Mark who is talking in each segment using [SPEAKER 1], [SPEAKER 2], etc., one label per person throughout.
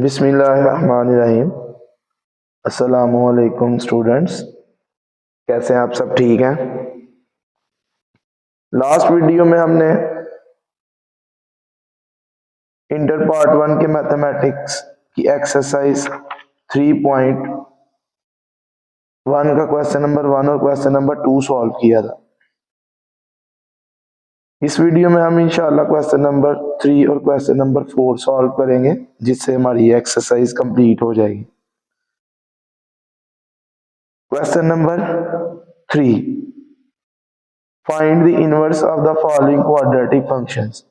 [SPEAKER 1] बिस्मिल्लाहिर्रहमानिर्रहीम। अस्सलामुअलैकुम स्टूडेंट्स, कैसे हैं आप सब? ठीक हैं? लास्ट वीडियो में हमने इंटर पार्ट 1 के मैथमेटिक्स की एक्सरसाइज 3.1 का क्वेश्चन नंबर 1 और क्वेश्चन नंबर 2 सॉल्व किया था। इस वीडियो में हम इंशाल्लाह क्वेश्चन नंबर 3 और क्वेश्चन नंबर 4 सॉल्व करेंगे, जिससे हमारी एक्सरसाइज कंप्लीट हो जाएगी। Question number 3, find the inverse of the following quadratic functions.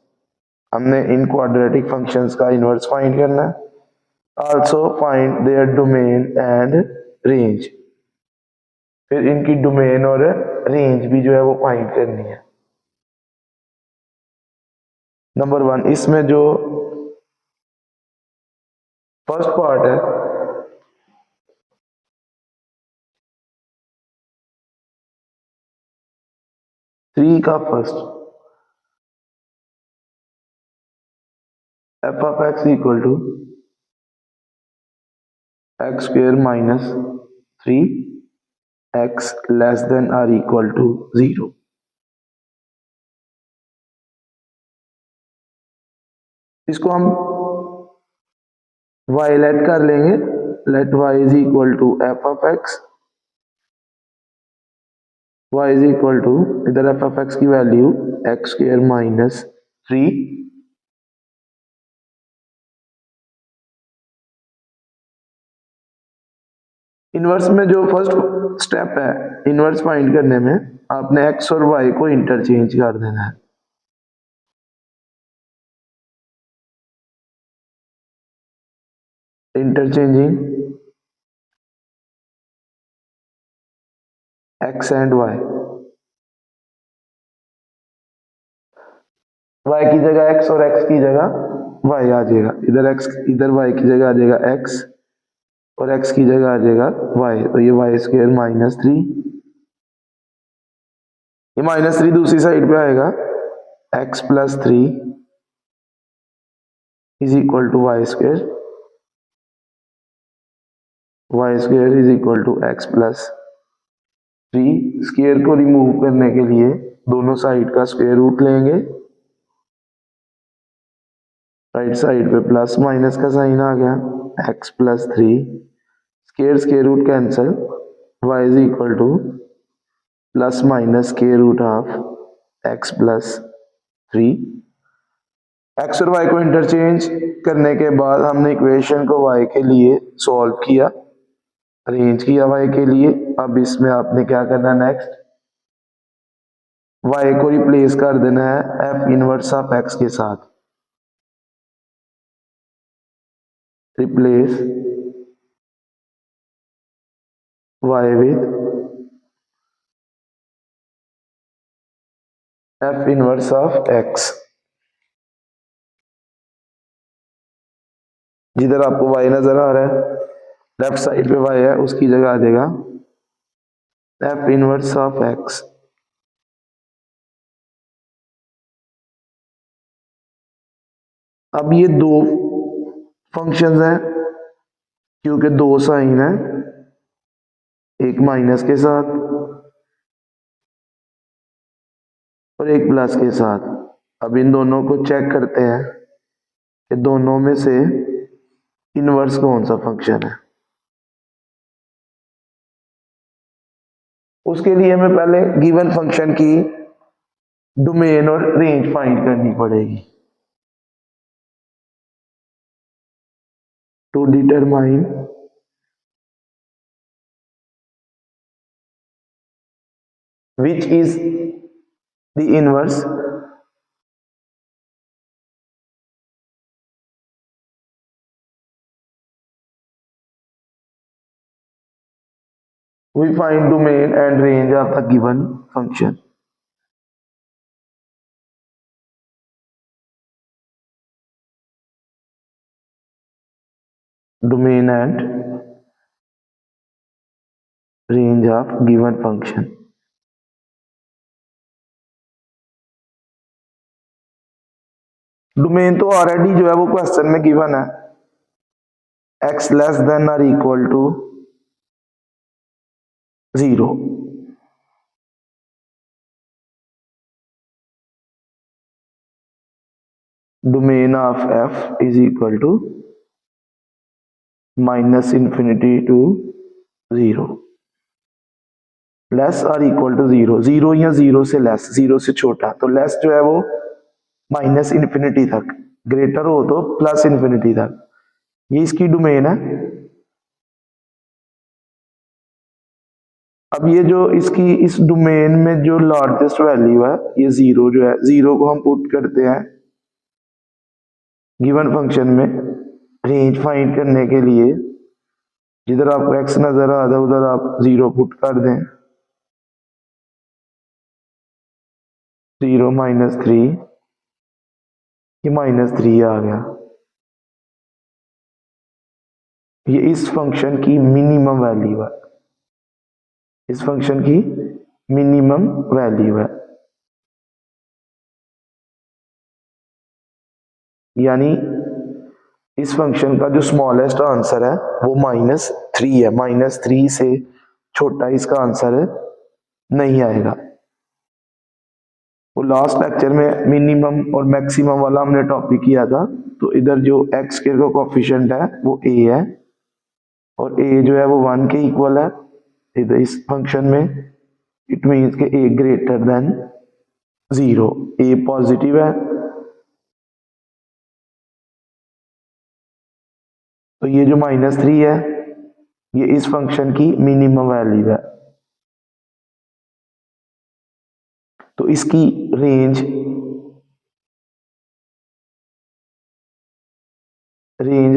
[SPEAKER 1] हमने इन क्वाड्रेटिक फंक्शंस का इनवर्स फाइंड करना है। Also find there domain and range. फिर इनकी डोमेन और रेंज भी जो है वो फाइंड करनी है। नंबर 1, इसमें जो फर्स्ट पार्ट है, थ्री का first, F of x equal to X square minus 3 X less than or equal to 0। इसको हम y लेट कर लेंगे। Let y is equal to F of X, y is equal to, इधर F of X की value X square minus 3 inverse में जो first step है inverse find करने में, आपने x और y को इंटरचेंज कर देना है। Interchanging x and y, y की जगह x और x की जगह y आ जाएगा। इधर x, इधर y की जगह आ जाएगा x और x की जगह आ जाएगा y, तो ये y स्क्वेयर माइनस 3, ये माइनस 3 दूसरी साइड पे आएगा, x plus 3 is equal to Y square, Y square is equal to X plus 3। Square को रिमूव करने के लिए दोनों साइड का स्क्वायर रूट लेंगे। राइट साइड पे प्लस माइनस का साइन आ गया, x plus 3, square square root cancel, y is equal to plus minus square root of x plus 3। x और y को इंटरचेंज करने के बाद हमने इक्वेशन को y के लिए सॉल्व किया, अरेंज किया y के लिए। अब इसमें आपने क्या करना है, नेक्स्ट y को रिप्लेस कर देना है f इनवर्स ऑफ x के साथ। Replace y with f inverse of x। जिधर आपको y नजर आ रहा है, लेफ्ट साइड पे y है, उसकी जगह आ जाएगा f इनवर्स ऑफ x। अब ये दो फंक्शंस हैं, क्योंकि दो साइन है, एक माइनस के साथ और एक प्लस के साथ। अब इन दोनों को चेक करते हैं कि दोनों में से इनवर्स कौन सा फंक्शन है। उसके लिए हमें पहले गिवन फंक्शन की डोमेन और रेंज फाइंड करनी पड़ेगी। To determine which is the inverse, we find domain and range of the given function. Domain and range of given function. Domain तो ऑलरेडी जो है वो क्वेश्चन में गिवन है, x लेस देन और equal to 0, domain of f is equal to minus infinity to 0, less और equal to 0, 0 या 0 से लेस, 0 से छोटा, तो लेस जो है वो माइनस इन्फिनिटी तक, ग्रेटर हो तो प्लस इन्फिनिटी तक, ये इसकी डोमेन है। अब ये जो इसकी इस डोमेन में जो लार्जेस्ट वैल्यू है ये 0 जो है, 0 को हम पुट करते हैं गिवन फंक्शन में रेंज फाइंड करने के लिए, जिधर आपको x नजर आ रहा है उधर आप 0 पुट कर दें, 0 -3, ये -3 आ गया। ये इस फंक्शन की मिनिमम वैल्यू है, इस फंक्शन की मिनिमम वैल्यू है, यानी इस फंक्शन का जो स्मॉलेस्ट आंसर है वो -3 है, -3 से छोटा इसका आंसर नहीं आएगा। वो लास्ट लेक्चर में मिनिमम और मैक्सिमम वाला हमने टॉपिक किया था, तो इधर जो एक्स स्क्वायर का कोफिशिएंट है वो a है, और a जो है वो 1 के इक्वल है इधर इस फंक्शन में, इट मीन्स के a greater than 0, a positive है, तो ये जो -3 है ये इस फंक्शन की मिनिमम वैल्यू है, तो इसकी रेंज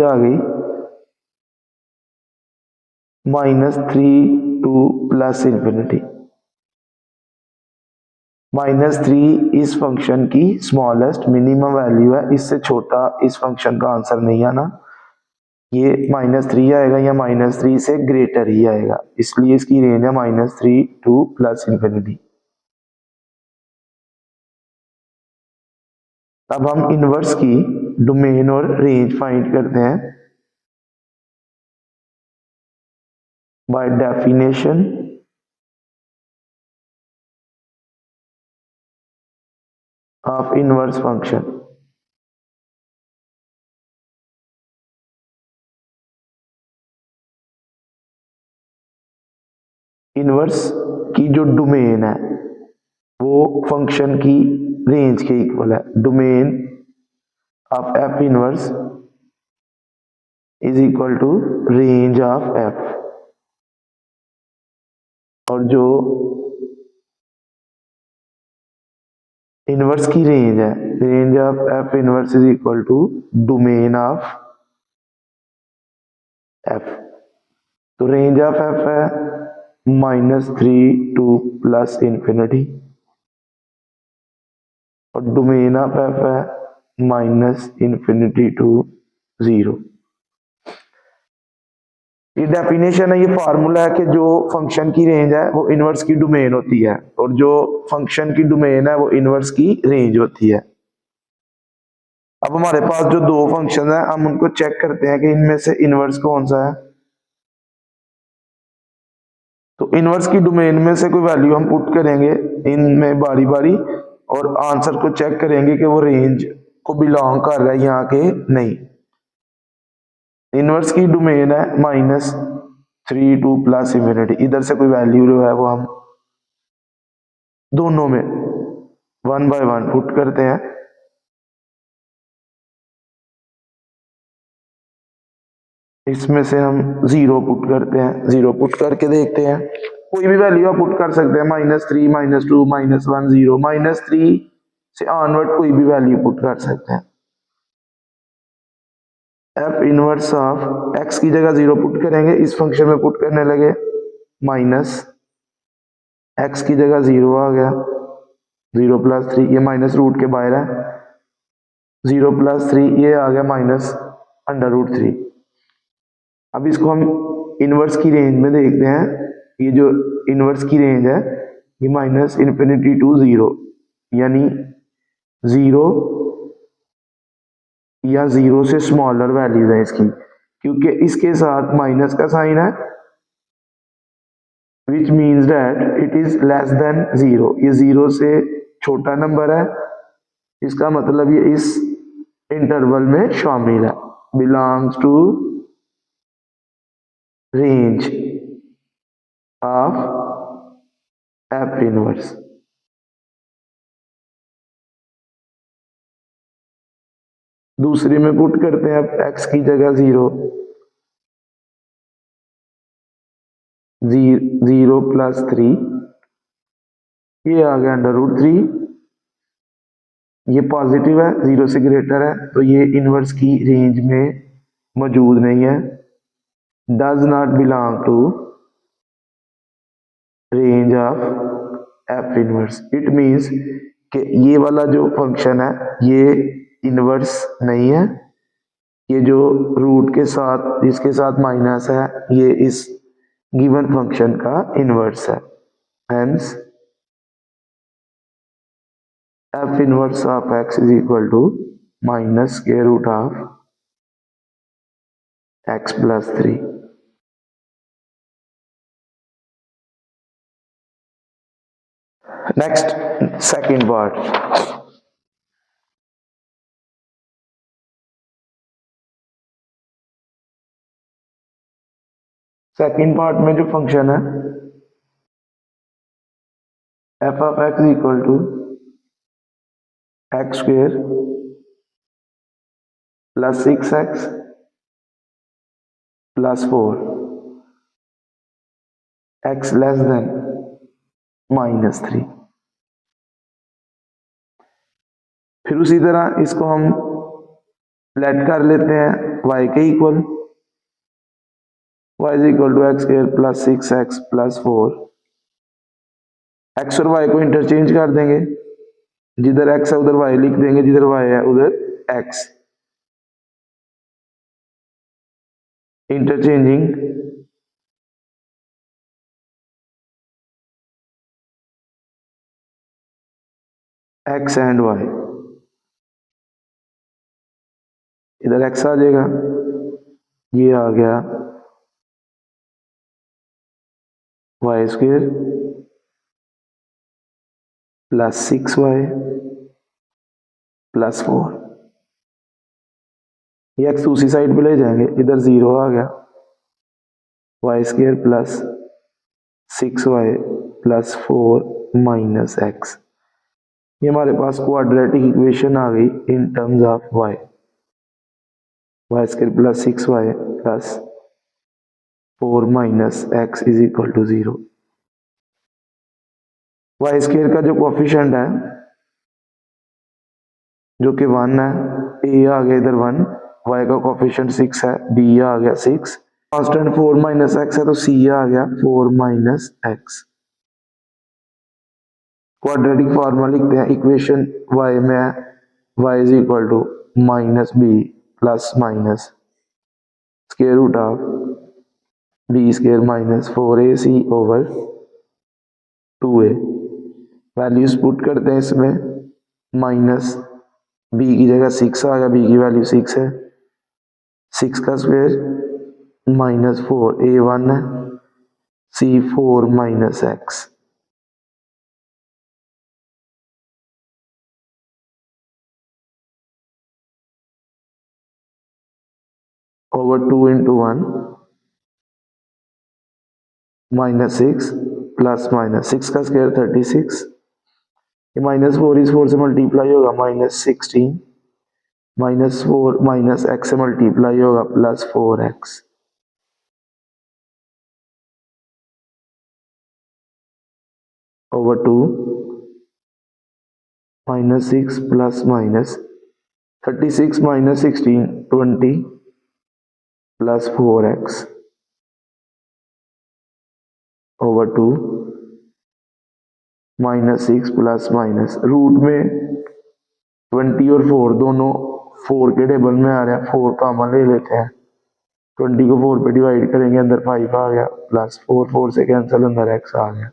[SPEAKER 1] आ गई -3 टू प्लस इन्फिनिटी। -3 इस फंक्शन की स्मॉलेस्ट मिनिमम वैल्यू है, इससे छोटा इस फंक्शन का आंसर नहीं आना, ये -3 आएगा या -3 से ग्रेटर ही आएगा, इसलिए इसकी रेंज है -3 टू प्लस इन्फिनिटी। अब हम इनवर्स की डोमेन और रेंज फाइंड करते हैं by definition of inverse function. Inverse की जो डोमेन है वो फंक्शन की रेंज के इक्वल है, domain of F inverse is equal to range of F, और जो इनवर्स की रेंज है, range of F inverse is equal to domain of F, तो रेंज ऑफ एफ है -3 टू प्लस इन्फिनिटी, और डोमेन ऑफ एफ है -इन्फिनिटी टू 0। ये डेफिनेशन है, ये फार्मूला है कि जो फंक्शन की रेंज है वो इनवर्स की डोमेन होती है, और जो फंक्शन की डोमेन है वो इनवर्स की रेंज होती है। अब हमारे पास जो दो फंक्शन है हम उनको चेक करते हैं कि इनमें से इनवर्स कौन सा है, तो इनवर्स की डोमेन में से कोई वैल्यू हम पुट करेंगे इनमें बारी बारी, और आंसर को चेक करेंगे कि वो रेंज को बिलोंग कर रहा है यहाँ के नहीं। इनवर्स की डोमेन है -3 टू प्लस इन्फिनिटी, इधर से कोई वैल्यू जो है वो हम दोनों में 1 बाय 1 पुट करते हैं, इसमें से हम 0 पुट करते हैं, 0 पुट करके देखते हैं, कोई भी वैल्यू आप पुट कर सकते हैं, -3 -2 -1 0, -3 से ऑनवर्ड कोई भी वैल्यू पुट कर सकते हैं। एफ इनवर्स ऑफ एक्स की जगह 0 पुट करेंगे, इस फंक्शन में पुट करने लगे, माइनस एक्स की जगह 0 आ गया, 0 + 3, ये माइनस रूट के बाहर है, 0 + 3 ये आ गया -√3। अब इसको हम इनवर्स की रेंज में देखते हैं, ये जो इनवर्स की रेंज है ये -इन्फिनिटी टू 0, यानी 0 या 0 से स्मॉलर वैल्यूज है इसकी, क्योंकि इसके साथ माइनस का साइन है, which means that it is less than zero, ये जीरो से छोटा नंबर है, इसका मतलब ये इस इंटरवल में शामिल है, belongs to range of F inverse. दूसरे में पुट करते हैं अब एक्स की जगह जीरो, जीरो प्लस थ्री, ये आ गया अंडर रूट थ्री, ये पॉजिटिव है, जीरो से ग्रेटर है, तो ये इनवर्स की रेंज में मौजूद नहीं है, does not belong to range of F inverse. It means कि ये वाला जो फंक्शन है ये इनवर्स नहीं है, ये जो रूट के साथ जिसके साथ माइनस है ये इस गिवन फंक्शन का इनवर्स है, hence F inverse of x is equal to minus square root of X plus three. Next second part, second part में जो फंक्शन है F of x equal to X square plus six X plus four, X less than minus three. फिर उसी तरह इसको हम late कर लेते हैं y के equal, y is equal to X square plus six X plus four, X और y को इंटरचेंज कर देंगे, जिधर x है उधर y लिख देंगे, जिधर y है उधर x, interchanging x and y, इधर x आ जाएगा, ये आ गया y square plus six y plus four, ये x दूसरी साइड पे ले जाएंगे, इधर जीरो आ गया, y square plus six y plus four minus x, ये हमारे पास क्वाड्रेटिक इक्वेशन आ गई in terms of y, y square plus six y plus four minus x is equal to zero. Y square का जो coefficient है जो कि वन है, ए आ गया इधर वन, वाई का कोफिशिएंट सिक्स है, बी आ गया six, constant four minus x है तो सी आ गया four minus x. Quadratic formula लिखते हैं, इक्वेशन y में y is equal to minus b plus minus square root of b square minus four a c over two a, values put करते हैं इसमें, माइनस बी की जगह six आ गया, b की वैल्यू सिक्स है, सिक्स का square minus four, a one है, c four minus x, over two into one, minus six plus minus six का square thirty six, minus four इस फोर से मल्टीप्लाई होगा minus sixteen, minus four minus x से multiply होगा plus four x, over two minus six plus minus thirty six minus sixteen twenty plus four x, over two minus six plus minus, root में twenty और four दोनों four के table में आ रहा है, four common ले लेते हैं, ट्वेंटी को फोर पे डिवाइड करेंगे, अंदर फाइव आ गया प्लस फोर, फोर से कैंसिल, अंदर एक्स आ गया।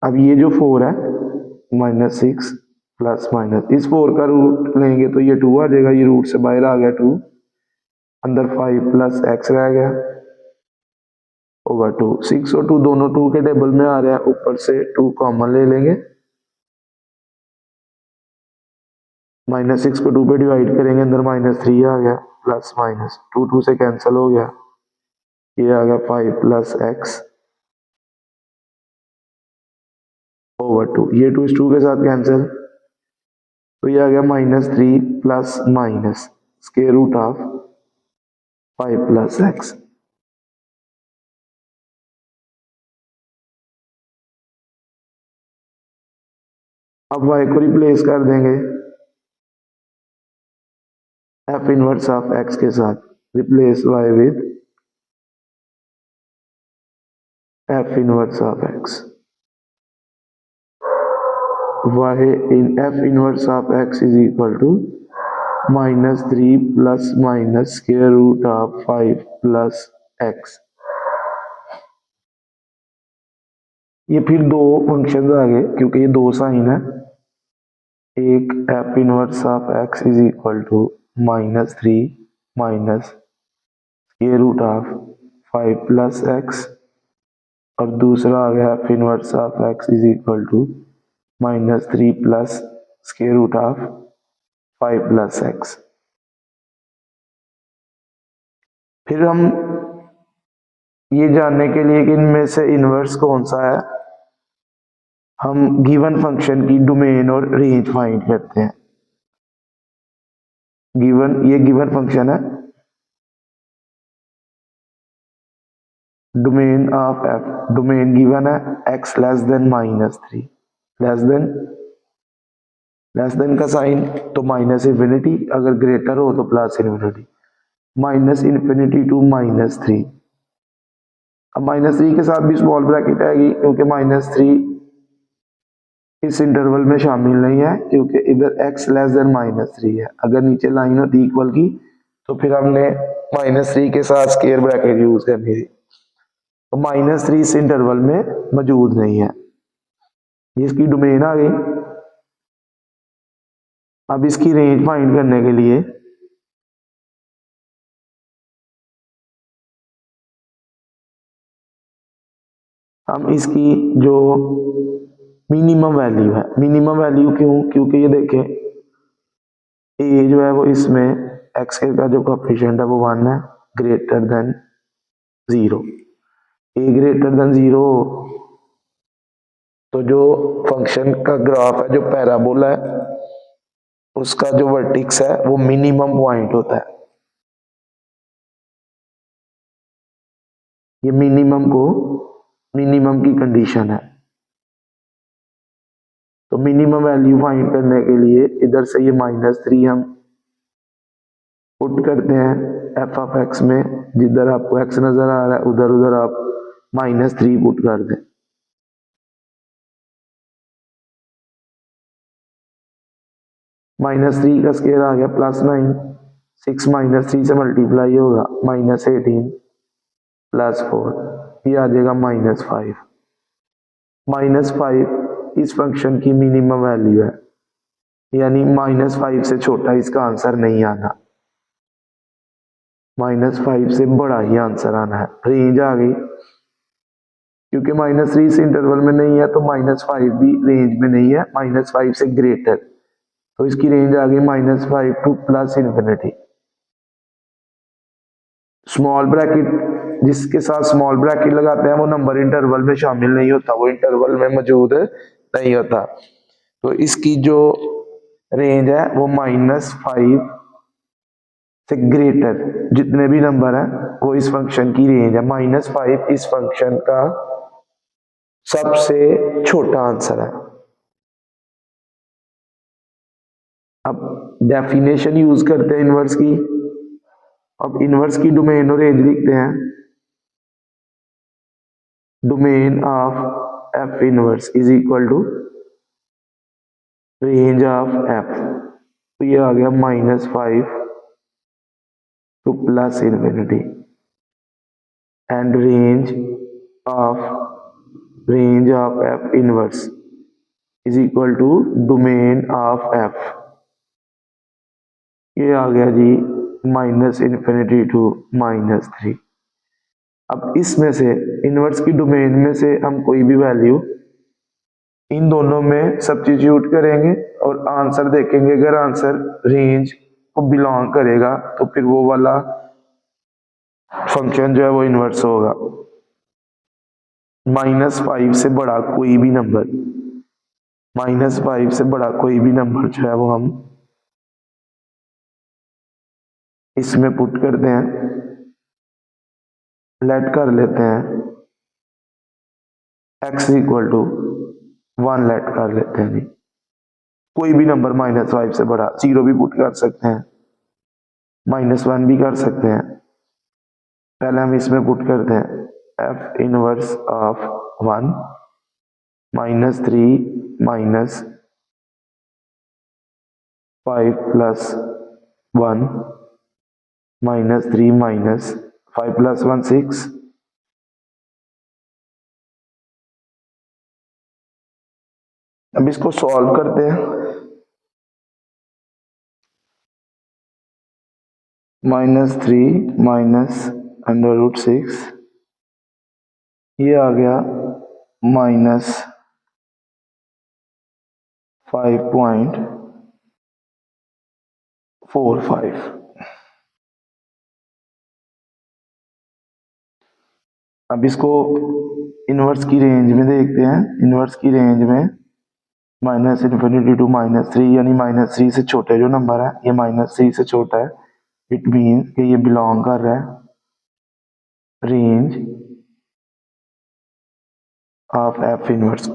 [SPEAKER 1] अब ये जो फोर है माइनस सिक्स प्लस माइनस, इस 4 का रूट लेंगे तो ये 2 आ जाएगा, ये रूट से बाहर आ गया 2, अंदर 5 प्लस एक्स रह गया ओवर 2। 6 और 2 दोनों 2 के टेबल में आ रहे हैं, ऊपर से 2 कॉमन ले लेंगे, -6 को 2 पे डिवाइड करेंगे, अंदर -3 आ गया, प्लस माइनस 2 2 से कैंसिल हो गया, ये आ गया 5 प्लस एक्स ओवर 2, ये 2 इस 2 के साथ कैंसिल, तो ये आ गया -3 plus minus square root of 5 plus x. अब y को रिप्लेस कर देंगे f इनवर्स ऑफ x के साथ, replace y with f inverse of x, y in f inverse of x is equal to -3 plus minus square root of 5 plus x। ये फिर दो function आ गए क्योंकि ये दो साइन है, एक f inverse of x is equal to -3 minus square root of 5 plus x, और दूसरा आ गया f inverse of x is equal to -3 plus square root of 5 plus x। फिर हम ये जानने के लिए कि इनमें से इनवर्स कौन सा है, हम गिवन फंक्शन की डोमेन और रेंज फाइंड करते हैं। ये गिवन फंक्शन है, domain of f, domain given है x less then -3, less than का साइन तो -इंफिनिटी, अगर ग्रेटर हो तो प्लस इन्फिनिटी, -इंफिनिटी टू -3। अब -3 के साथ भी स्मॉल ब्रैकेट आएगी क्योंकि -3 इस इंटरवल में शामिल नहीं है, क्योंकि इधर x लेस देन -3 है। अगर नीचे लाइन होती इक्वल की तो फिर हमने -3 के साथ स्क्वायर ब्रैकेट यूज करनी थी, तो -3 इस इंटरवल में मौजूद नहीं है, ये इसकी डोमेन आ गई। अब इसकी रेंज फाइंड करने के लिए हम इसकी जो मिनिमम वैल्यू है, मिनिमम वैल्यू क्यों, क्योंकि ये देखें ए जो है वो इसमें एक्स का जो कोएफिशिएंट है वो 1 है, ग्रेटर देन 0, ए ग्रेटर देन 0 तो जो फंक्शन का ग्राफ है, जो पैराबोला है, उसका जो वर्टिक्स है वो मिनिमम पॉइंट होता है। ये मिनिमम की कंडीशन है। तो मिनिमम वैल्यू फाइंड करने के लिए इधर से ये -3 हम पुट करते हैं एफ ऑफ एक्स में, जिधर आपको एक्स नजर आ रहा है उधर उधर आप -3 पुट कर दें। -3 का स्क्वायर आ गया +9, 6 -3 से मल्टीप्लाई होगा -18 +4, ये आ जाएगा -5। -5 इस फंक्शन की मिनिमम वैल्यू है, यानी -5 से छोटा इसका आंसर नहीं आना, -5 से बड़ा ही आंसर आना है। रेंज आ गई क्योंकि -3 इस इंटरवल में नहीं है, तो -5 भी रेंज में नहीं है, -5 से ग्रेटर, तो इसकी रेंज आ गई -5 to plus infinity. Small bracket, जिसके साथ स्मॉल ब्रैकेट लगाते हैं वो नंबर इंटरवल में शामिल नहीं होता, वो इंटरवल में मौजूद नहीं होता। तो इसकी जो रेंज है वो -5 से ग्रेटर जितने भी नंबर है वो इस फंक्शन की रेंज है। -5 इस फंक्शन का सबसे छोटा आंसर है। अब डेफिनेशन यूज करते हैं इनवर्स की। अब इनवर्स की डोमेन और रेंज लिखते हैं, domain of F inverse is equal to range of F, तो ये आ गया -5 to plus infinity, and range of F inverse is equal to domain of f. ये आ गया जी माइनस इन्फिनिटी टू -3। अब इसमें से इनवर्स की डोमेन में से हम कोई भी वैल्यू इन दोनों में सब्स्टिट्यूट करेंगे और आंसर देखेंगे। अगर आंसर रेंज को बिलोंग करेगा तो फिर वो वाला फंक्शन जो है वो इनवर्स होगा। -5 से बड़ा कोई भी नंबर, -5 से बड़ा कोई भी नंबर जो है वो हम इसमें पुट करते हैं, लेट कर लेते हैं x इक्वल टू 1 लेट कर लेते हैं जी। कोई भी नंबर -5 से बड़ा, 0 भी पुट कर सकते हैं, -1 भी कर सकते हैं। पहले हम इसमें पुट करते हैं f inverse of 1 -3 -5 plus 1 -3 -5 plus 1 6। अब इसको सॉल्व करते हैं। -3 -√6, ये आ गया -5.45। अब इसको इनवर्स की रेंज में देखते हैं। इनवर्स की रेंज में -इन्फिनिटी टू -3, यानी -3 से छोटे जो नंबर है, ये -3 से छोटा है। इट मीन्स कि ये बिलोंग कर रहा है रेंज ऑफ एफ इनवर्स।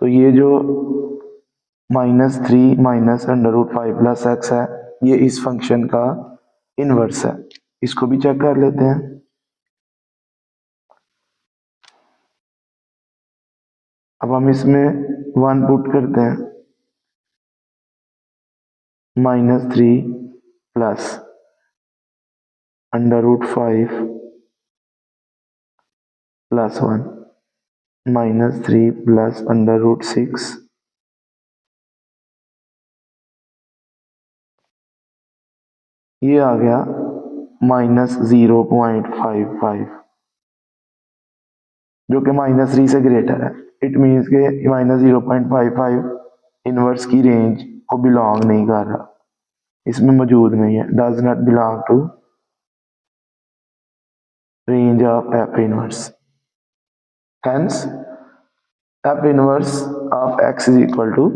[SPEAKER 1] तो ये जो -3 -√5 प्लस एक्स है, ये इस फंक्शन का इनवर्स है। इसको भी चेक कर लेते हैं। अब हम इसमें 1 पुट करते हैं, -3 प्लस √5 प्लस 1 -3 प्लस √6, ये आ गया -0.55, जो कि -3 से ग्रेटर है। इट मीन्स के -0.55 इनवर्स की रेंज को बिलोंग नहीं कर रहा, इसमें मौजूद नहीं है, does not belong to range of F inverse. Hence F inverse of x is equal to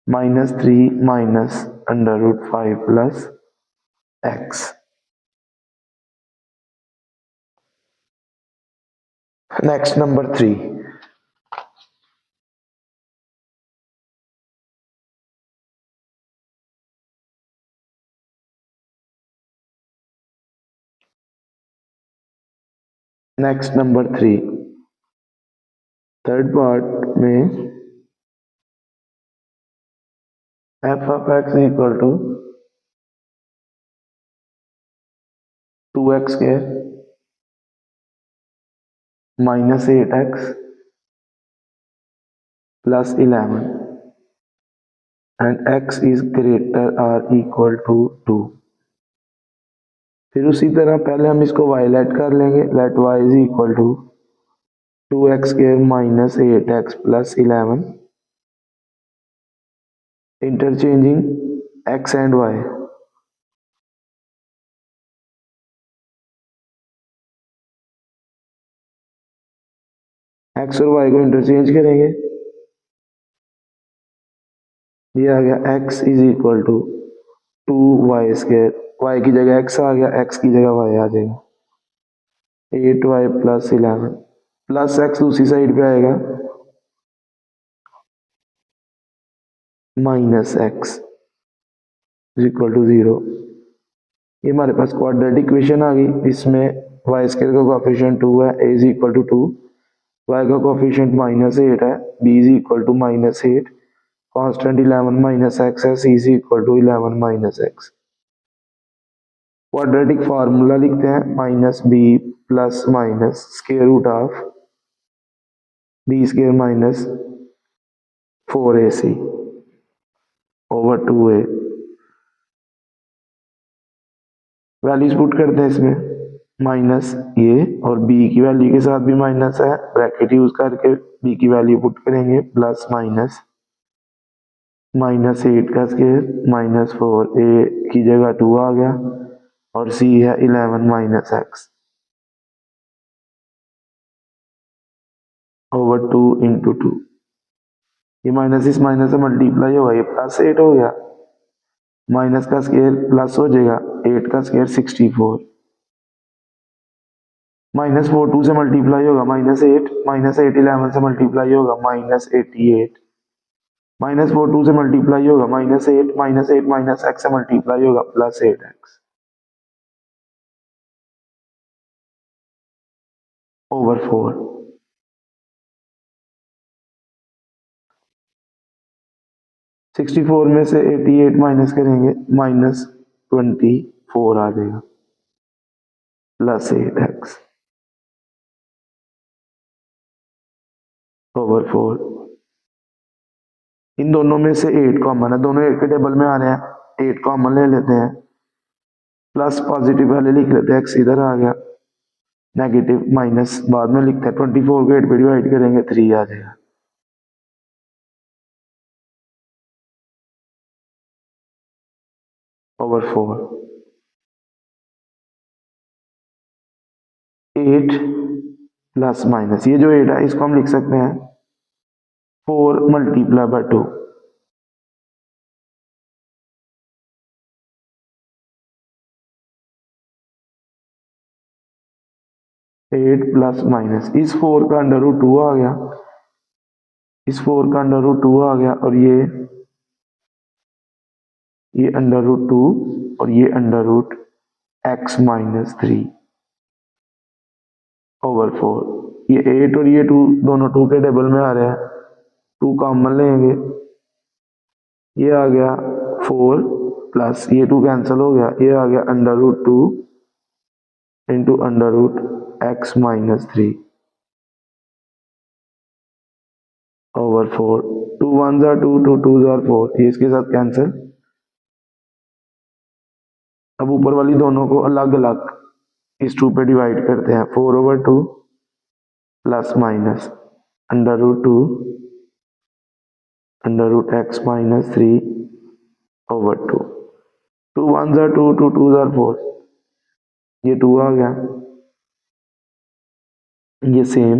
[SPEAKER 1] -3 √5 plus x। Next number 3। Next number 3, third part में f of x equal to 2x square -8x plus 11 and x is greater or equal to 2। फिर उसी तरह पहले हम इसको y let कर लेंगे। Let y is equal to 2x square -8x plus 11 interchanging x and y। x और y को इंटरचेंज करेंगे, ये आ गया x is equal to 2y square, y की जगह x आ गया, x की जगह y आ जाएगा, 8y प्लस 11 प्लस x दूसरी साइड पे आएगा -x इज इक्वल टू 0। ये हमारे पास क्वाड्रेटिक इक्वेशन आ गई। इसमें y स्क्वायर का कोएफिशिएंट 2 है, a is equal to 2, y का कोएफिशिएंट -8 है, b is equal to -8, constant 11 -x है, c is equal to 11 -x। Quadratic formula लिखते हैं minus b plus minus square root of b square minus 4ac over 2a। Values put करते हैं इसमें, minus ये और बी की वैल्यू के साथ भी माइनस है, ब्रैकेट यूज करके बी की वैल्यू पुट करेंगे, प्लस माइनस माइनस 8 का स्क्वायर माइनस 4a की जगह 2 आ गया और c है 11 माइनस एक्स ओवर 2 इंटू 2। ये माइनस इस माइनस से मल्टीप्लाई होगा, ये प्लस 8 हो गया, माइनस का स्क्वायर प्लस हो जाएगा, 8 का स्क्वायर 64 माइनस 4 2 से मल्टीप्लाई होगा माइनस एट 11 से मल्टीप्लाई होगा माइनस 88 माइनस 4 2 से मल्टीप्लाई होगा माइनस एट माइनस एक्स से मल्टीप्लाई होगा प्लस 8x ओवर 4। 64 में से 88 माइनस करेंगे माइनस 24 आ जाएगा प्लस 8x ओवर 4। इन दोनों में से 8 कॉमन है, दोनों 8 के टेबल में आ रहे हैं, 8 कॉमन ले लेते हैं, प्लस पॉजिटिव पहले लिख लेते हैं, x इधर आ गया, नेगेटिव माइनस बाद में लिखते हैं, 24 को 8 पे डिवाइड करेंगे 3 आ जाएगा ओवर 4। 8 प्लस माइनस ये जो 8 है इसको हम लिख सकते हैं 4 मल्टीप्लाई बाय 2, 8 प्लस माइनस इस 4 का अंडर रूट 2 आ गया, इस 4 का अंडर रूट 2 आ गया और ये अंडर रूट 2 और ये under root x minus 3 over 4। ये 8 और ये 2 दोनों 2 के टेबल में आ रहे हैं, 2 कॉमन लेंगे, ये आ गया 4 प्लस ये 2 कैंसिल हो गया, ये आ गया under root 2 into under root x minus 3 over 4। 2 1 जार 2 2 2 जार 4, ये इसके साथ कैंसिल। अब ऊपर वाली दोनों को अलग अलग इस 2 पे डिवाइड करते हैं, 4 over 2 plus minus under root 2 under root x minus 3 over 2। 2 1 जार 2 2 2 जार 4, ये 2 आ गया, ये सेम,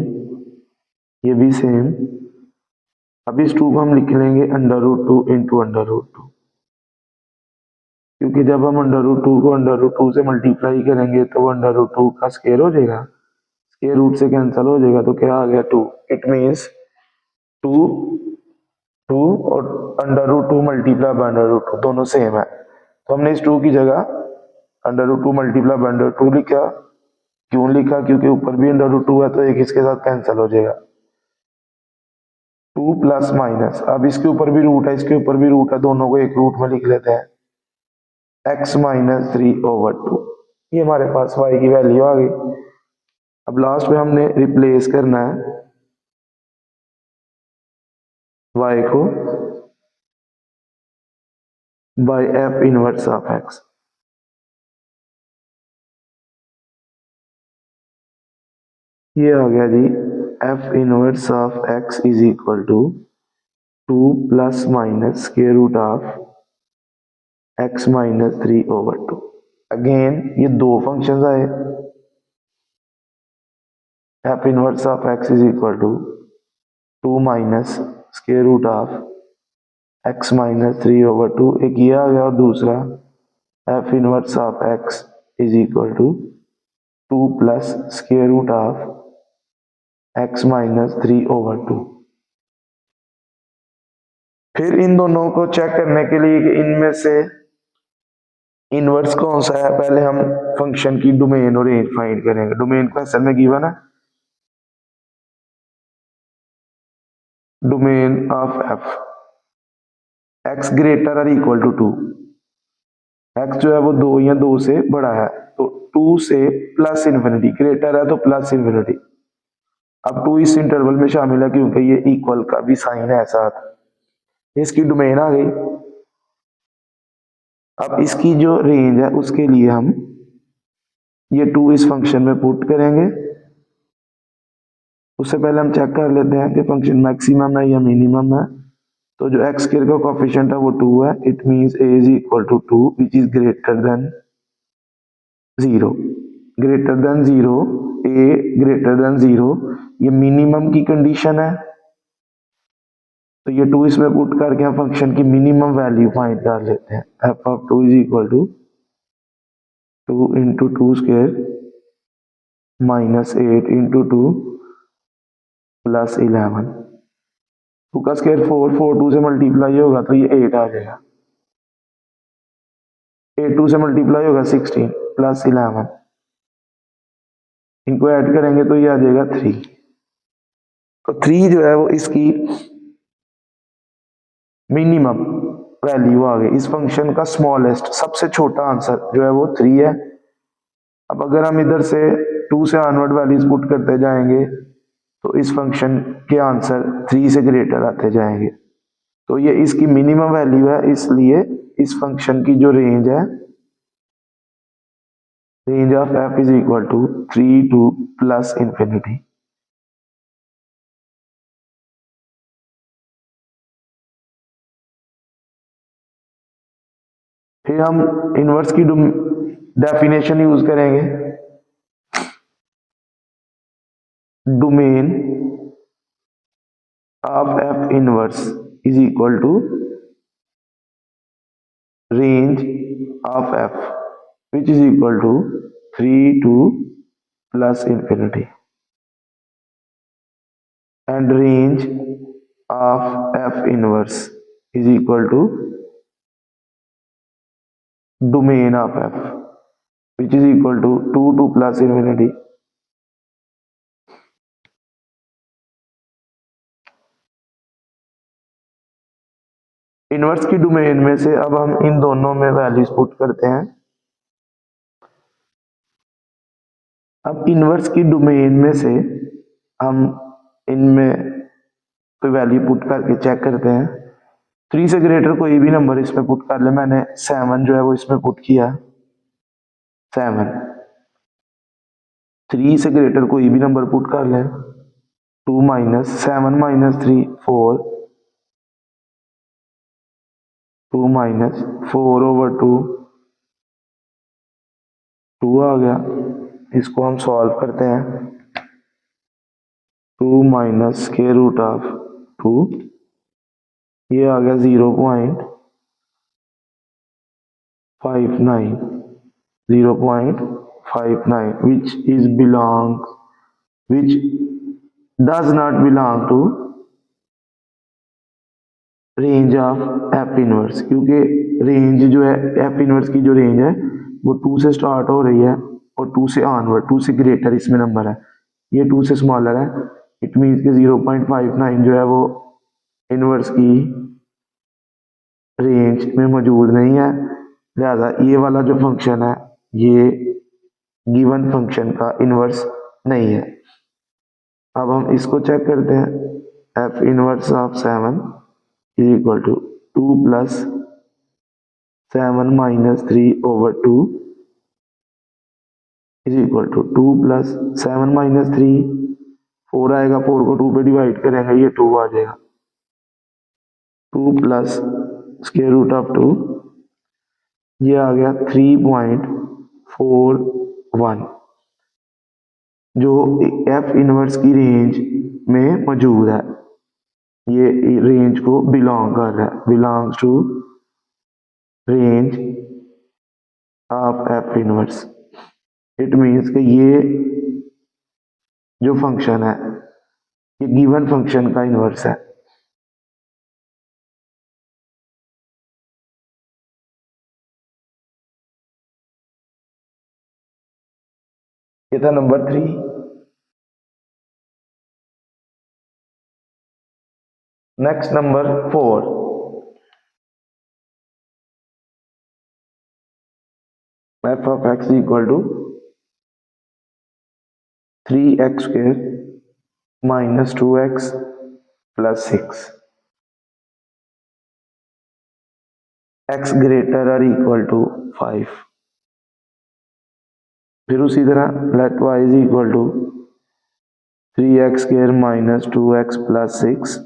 [SPEAKER 1] ये भी सेम। अब इस 2 को हम लिख लेंगे under root 2 into under root 2, क्योंकि जब हम अंडर रूट 2 को अंडर रूट 2 से मल्टीप्लाई करेंगे तो वो अंडर रूट 2 का स्क्वायर हो जाएगा, स्क्वायर रूट से कैंसिल हो जाएगा, तो क्या आ गया 2। इट मीन्स 2 2 और under root 2 multiply by under root 2 दोनों सेम है, तो हमने इस 2 की जगह under root 2 multiply by under 2 लिखा। क्यों लिखा? क्योंकि ऊपर भी अंडर रूट 2 है तो एक इसके साथ कैंसिल हो जाएगा। 2 प्लस माइनस, अब इसके ऊपर भी रूट है, इसके ऊपर भी रूट है, दोनों को एक रूट में लिख लेते हैं, x माइनस 3 ओवर 2। ये हमारे पास y की वैल्यू आ गई। अब लास्ट में हमने रिप्लेस करना है y को by f inverse of x। ये आ गया जी f inverse of x is equal to 2 plus minus square root of x minus 3 over 2। Again ये दो फंक्शंस आए, f inverse of x is equal to 2 minus square root of x minus 3 over 2, एक ये आ गया, और दूसरा f inverse of x is equal to 2 plus square root of x minus 3 over 2। फिर इन दोनों को चेक करने के लिए कि इनमें से इनवर्स कौन सा है, पहले हम फंक्शन की डोमेन और रेंज फाइंड करेंगे। डोमेन क्वेश्चन में गिवन है, domain of f x greater और इक्वल टू 2, एक्स जो है वो 2 या 2 से बड़ा है, तो 2 से प्लस इन्फिनिटी, ग्रेटर है तो प्लस इन्फिनिटी। अब 2 इस इंटरवल में शामिल है क्योंकि ये इक्वल का भी साइन है साथ। इसकी डोमेन आ गई। अब इसकी जो रेंज है उसके लिए हम ये 2 इस फंक्शन में पुट करेंगे। उससे पहले हम चेक कर लेते हैं कि फंक्शन मैक्सिमम है या मिनिमम है। तो जो एक्स स्क्वायर का कोफिशिएंट है वो 2 है, it means a is equal to 2 which is greater than 0। Greater than 0, a greater than 0, ये मिनिमम की कंडीशन है। तो ये 2 इसमें पुट करके हम फंक्शन की मिनिमम वैल्यू फाइंड कर लेते हैं। F of 2 is equal to 2 into 2 square minus 8 into 2 plus 11। 2 का स्क्वायर 4, 4 2 से मल्टीप्लाई होगा तो ये 8 आ जाएगा। 8 2 से मल्टीप्लाई होगा 16 प्लस 11, इनको ऐड करेंगे तो ये आ जाएगा 3। तो 3 जो है वो इसकी मिनिमम वैल्यू आ गई। इस फंक्शन का स्मॉलेस्ट सबसे छोटा आंसर जो है वो 3 है। अब अगर हम इधर से 2 से ऑनवर्ड वैल्यूज पुट करते जाएंगे तो इस फंक्शन के आंसर 3 से ग्रेटर आते जाएंगे। तो ये इसकी मिनिमम वैल्यू है, इसलिए इस फंक्शन की जो रेंज है, range of f is equal to 3 to plus infinity. फिर हम इनवर्स की डेफिनेशन यूज करेंगे। Domain of f inverse is equal to range of f which is equal to 3 to plus infinity, and range of f inverse is equal to domain of f which is equal to 2 to plus infinity। Inverse की domain में से अब हम इन दोनों में values put करते हैं। अब इनवर्स की डोमेन में से हम इनमें कोई वैल्यू पुट करके चेक करते हैं। 3 से ग्रेटर कोई भी नंबर इसमें पुट कर ले। मैंने 7 जो है वो इसमें पुट किया, 7। 3 से ग्रेटर कोई भी नंबर पुट कर लें। 2 माइनस 7 माइनस 3 4, 2 माइनस 4 ओवर 2, 2 आ गया। इसको हम सॉल्व करते हैं। 2 माइनस स्क्वायर रूट ऑफ 2, ये आ गया 0.59, 0.59 which is belong, which does not belong to range of F inverse, क्योंकि रेंज जो है एफ इनवर्स की जो रेंज है वो 2 से स्टार्ट हो रही है और 2 से ऑनवर्ड, 2 से ग्रेटर इसमें नंबर है, ये 2 से स्मॉलर है। इट मीन्स कि 0.59 जो है वो इनवर्स की रेंज में मौजूद नहीं है। लिहाजा ये वाला जो फंक्शन है ये गिवन फंक्शन का इनवर्स नहीं है। अब हम इसको चेक करते हैं। F inverse of 7 is equal to 2 plus 7 minus 3 over 2 is equal to 2 plus 7 minus 3, 4 आएगा, 4 को 2 पे डिवाइड करेंगे ये 2 आ जाएगा। 2 प्लस स्क्वायर रूट ऑफ 2, ये आ गया 3.41, जो एफ इनवर्स की रेंज में मौजूद है। ये रेंज को बिलोंग कर रहा है, belongs to range of F inverse. It means कि ये जो फंक्शन है ये गिवन फंक्शन का इनवर्स है। ये था number 3। Next number 4। F of x equal to 3x² minus 2x plus 6 x greater और इक्वल टू 5। फिर उसी तरह let y is equal to 3x² minus 2x plus 6।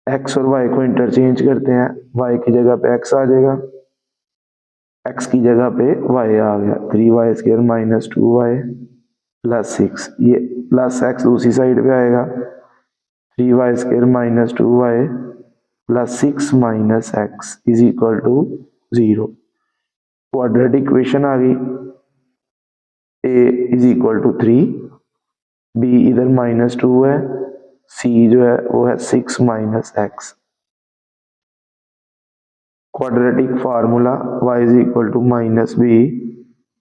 [SPEAKER 1] x और y को इंटरचेंज करते हैं, y की जगह पे x आ जाएगा, x की जगह पे y आ गया, 3y² माइनस 2y प्लस 6। ये प्लस x दूसरी साइड पे आएगा, 3y² minus 2y plus 6 minus x is equal to 0। Quadratic equation आ गई, a is equal to 3, b इधर माइनस 2 है, c जो है वो है 6 minus x। Quadratic formula y is equal to minus b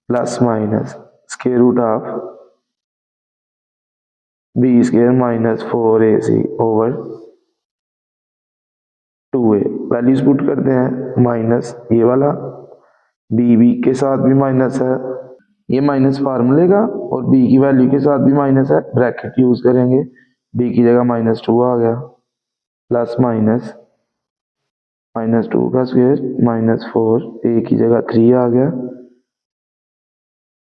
[SPEAKER 1] plus minus square root of b² minus 4ac over 2a। Values put करते हैं, माइनस ये वाला b के साथ भी माइनस है, ये माइनस फार्मूले का, और b की वैल्यू के साथ भी माइनस है, ब्रैकेट यूज करेंगे, b की जगह माइनस 2 आ गया, प्लस माइनस माइनस 2 का स्क्वायर माइनस 4, a की जगह 3 आ गया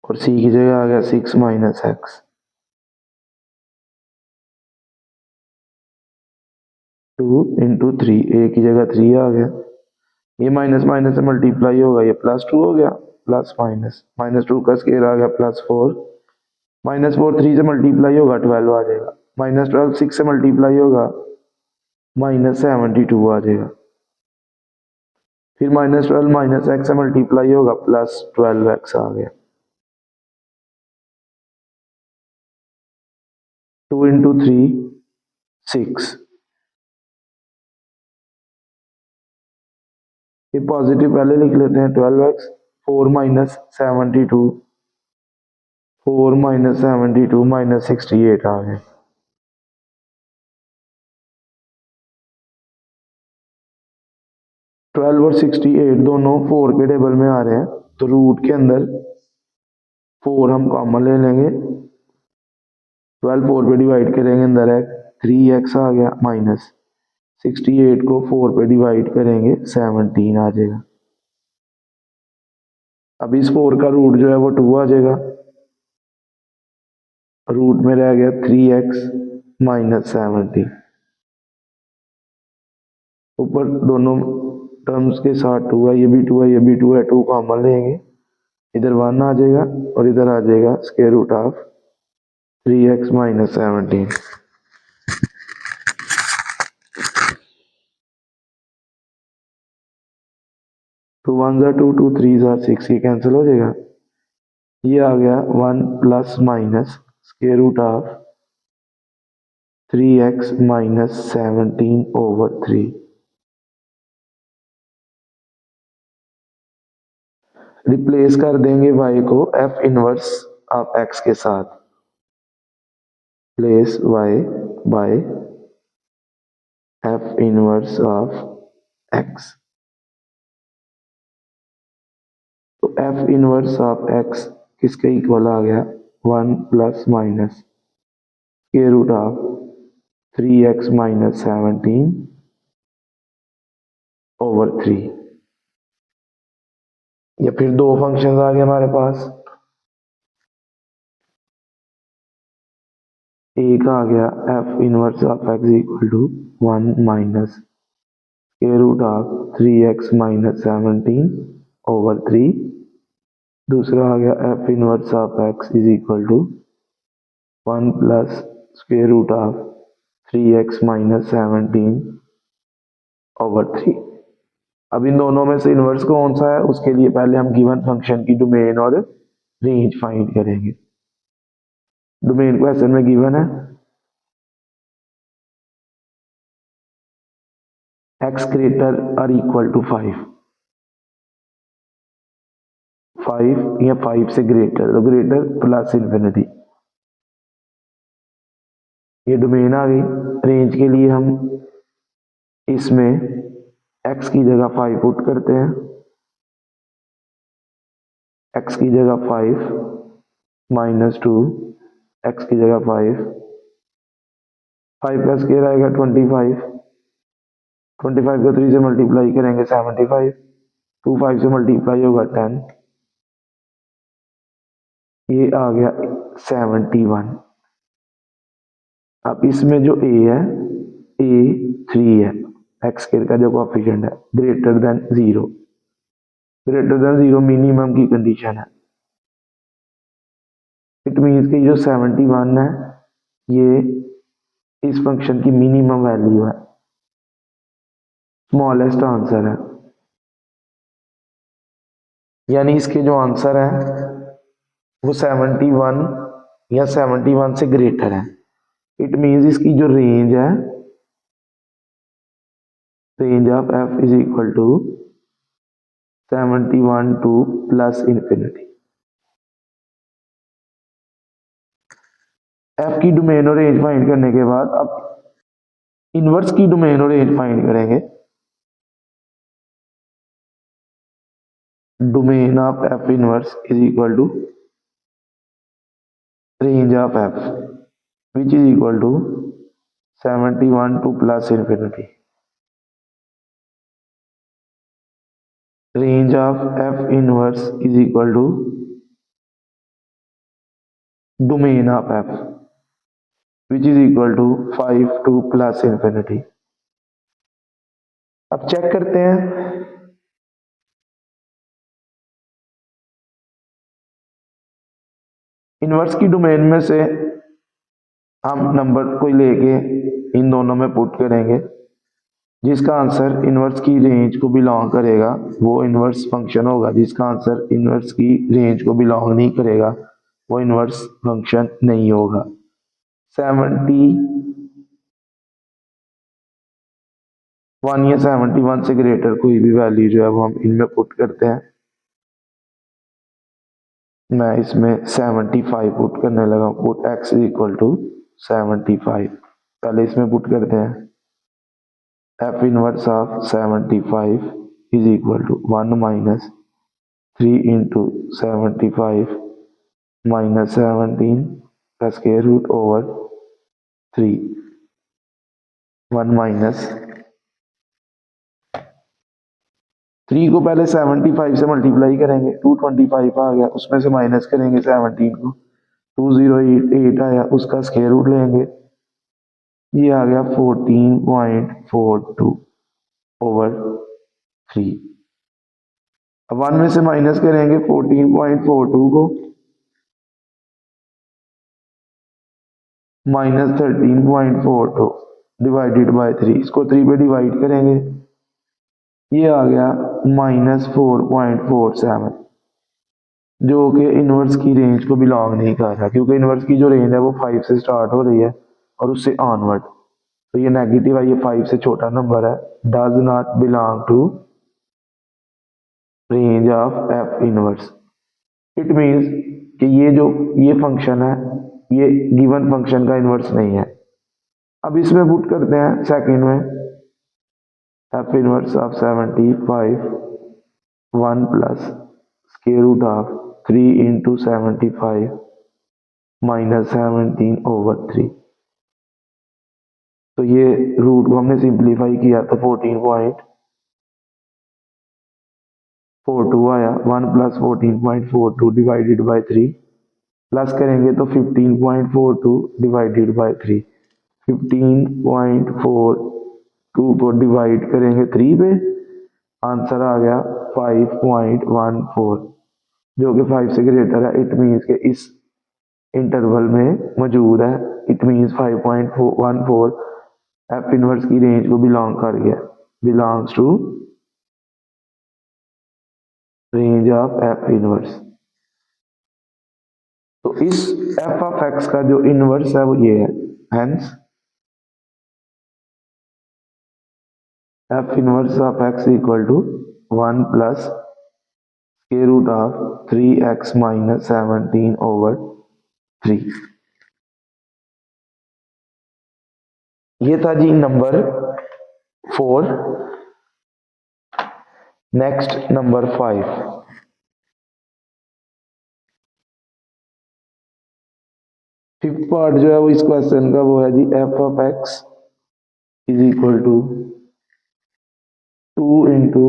[SPEAKER 1] और c की जगह आ गया 6 माइनस x। 2 इंटू 3, a की जगह 3 आ गया, ये माइनस माइनस से मल्टीप्लाई होगा, ये प्लस 2 हो गया, प्लस माइनस माइनस 2 का स्क्वायर आ गया प्लस 4, माइनस 4 3 से मल्टीप्लाई होगा 12 आ जाएगा, माइनस 12 6 से मल्टीप्लाई होगा माइनस 72 आ जाएगा, फिर माइनस 12 माइनस x से मल्टीप्लाई होगा प्लस 12x आ गया। 2 इंटू 3 6, ये पॉजिटिव पहले लिख लेते हैं, 12x 4 माइनस 72, 4 माइनस 72 माइनस 68 आ गया। 12 और 68 दोनों 4 के टेबल में आ रहे हैं, तो रूट के अंदर 4 हम कॉमन ले लेंगे, 12 4 पे डिवाइड करेंगे, अंदर है 3x आ गया, माइनस 68 को 4 पे डिवाइड करेंगे 17 आ जाएगा। अब इस 4 का रूट जो है वो 2 आ जाएगा, रूट में रह गया 3x माइनस 70। ऊपर दोनों टर्म्स के साथ 2 है, ये भी 2 है, ये भी 2 है, 2 कॉमन लेंगे, इधर 1 आ जाएगा और इधर आ जाएगा square root of 3x minus 17। Two 1 ज़ा 2, 2 3 ज़ा 6, ये कैंसिल हो जाएगा, ये आ गया 1 plus minus square root of 3x minus 17 over 3। Replace कर देंगे y को f इनवर्स ऑफ x के साथ, place y by f inverse of x। तो f इनवर्स ऑफ x किसके इक्वल आ गया, 1 plus minus square root of 3x minus 17 over 3। या फिर दो फंक्शन आ गए हमारे पास, एक आ गया f inverse of x equal to 1 minus square root of 3x minus 17 over 3, दूसरा आ गया f inverse of x is equal to 1 plus square root of 3x minus 17 over 3। अब इन दोनों में से इनवर्स कौन सा है, उसके लिए पहले हम गिवन फंक्शन की डोमेन और रेंज फाइंड करेंगे। डोमेन क्वेश्चन में गिवन है x ग्रेटर और इक्वल टू 5, 5 या 5 से ग्रेटर, तो ग्रेटर प्लस इन्फिनिटी, ये डोमेन आ गई। रेंज के लिए हम इसमें x की जगह 5 पुट करते हैं, एक्स की जगह 5 माइनस 2, एक्स की जगह 5, 5 का स्केयर आएगा 25, 25 को 3 से मल्टीप्लाई करेंगे 75, 2 5 से मल्टीप्लाई होगा 10, ये आ गया 71। अब इसमें जो ए है, ए 3 है, एक्स स्केयर का जो कोएफिशिएंट है greater than 0, greater than 0 minimum की कंडीशन है। इट मीन्स कि जो 71 है ये इस फंक्शन की मिनिमम वैल्यू है, स्मॉलेस्ट आंसर है, यानी इसके जो आंसर है वो 71 या 71 से ग्रेटर है। इट मीन्स इसकी जो रेंज है, range of f is equal to 71 to plus infinity. F की डोमेन और रेंज फाइंड करने के बाद अब इनवर्स की डोमेन और रेंज फाइंड करेंगे। Domain of F inverse is equal to range of f which is equal to 71 to plus infinity. Range of F inverse is equal to domain of f which is equal to 5 to plus infinity. अब check करते हैं। Inverse की domain में से हम number को लेके इन दोनों में पुट करेंगे, जिसका आंसर इनवर्स की रेंज को बिलोंग करेगा वो इनवर्स फंक्शन होगा, जिसका आंसर इनवर्स की रेंज को बिलोंग नहीं करेगा वो इनवर्स फंक्शन नहीं होगा। 71 या 71 से ग्रेटर कोई भी वैल्यू जो है वो हम इनमें पुट करते हैं। मैं इसमें 75 पुट करने लगा, put x is equal to 75। पहले इसमें पुट करते हैं, f inverse of 75 is equal to 1 minus 3 into 75 minus 17 का स्क्वायर रूट ओवर 3, 1 माइनस 3 को पहले 75 से मल्टीप्लाई करेंगे, 225 आ गया, उसमें से माइनस करेंगे 17 को, 2088 आया, उसका स्क्वायर रूट लेंगे, ये आ गया 14.42 ओवर 3। अब 1 में से माइनस करेंगे 14.42 को, माइनस 13.42 डिवाइडेड बाय 3, इसको 3 पे डिवाइड करेंगे, ये आ गया माइनस 4.47, जो कि इनवर्स की रेंज को बिलोंग नहीं कर रहा, क्योंकि इनवर्स की जो रेंज है वो 5 से स्टार्ट हो रही है और उससे ऑनवर्ड, तो ये नेगेटिव है, ये 5 से छोटा नंबर है, does not belong to range of F inverse. It means कि ये फंक्शन है ये गिवन फंक्शन का इनवर्स नहीं है। अब इसमें पुट करते हैं सेकंड में, f inverse of 75 1 plus square root of 3 into 75 minus 17 over 3। तो ये रूट को हमने सिंप्लीफाई किया तो 14.42 आया, 1 प्लस 14.42 डिवाइडेड बाई 3, प्लस करेंगे तो 15.42 डिवाइडेड बाई 3, 15.42 को डिवाइड करेंगे 3 पे, आंसर आ गया 5.14, जो कि 5 से ग्रेटर है। इट मीन्स के इस इंटरवल में मौजूद है। इट मीन्स 5.14 एफ इनवर्स की रेंज को बिलोंग कर गया, belongs to range of F inverse. तो इस एफ ऑफ एक्स का जो इनवर्स है वो ये है, hence F inverse of x equal to 1 plus square root of 3x minus 17 over 3। ये था जी number 4। Next number 5। Fifth part जो है वो इस क्वेश्चन का वो है जी f of x is equal to 2 into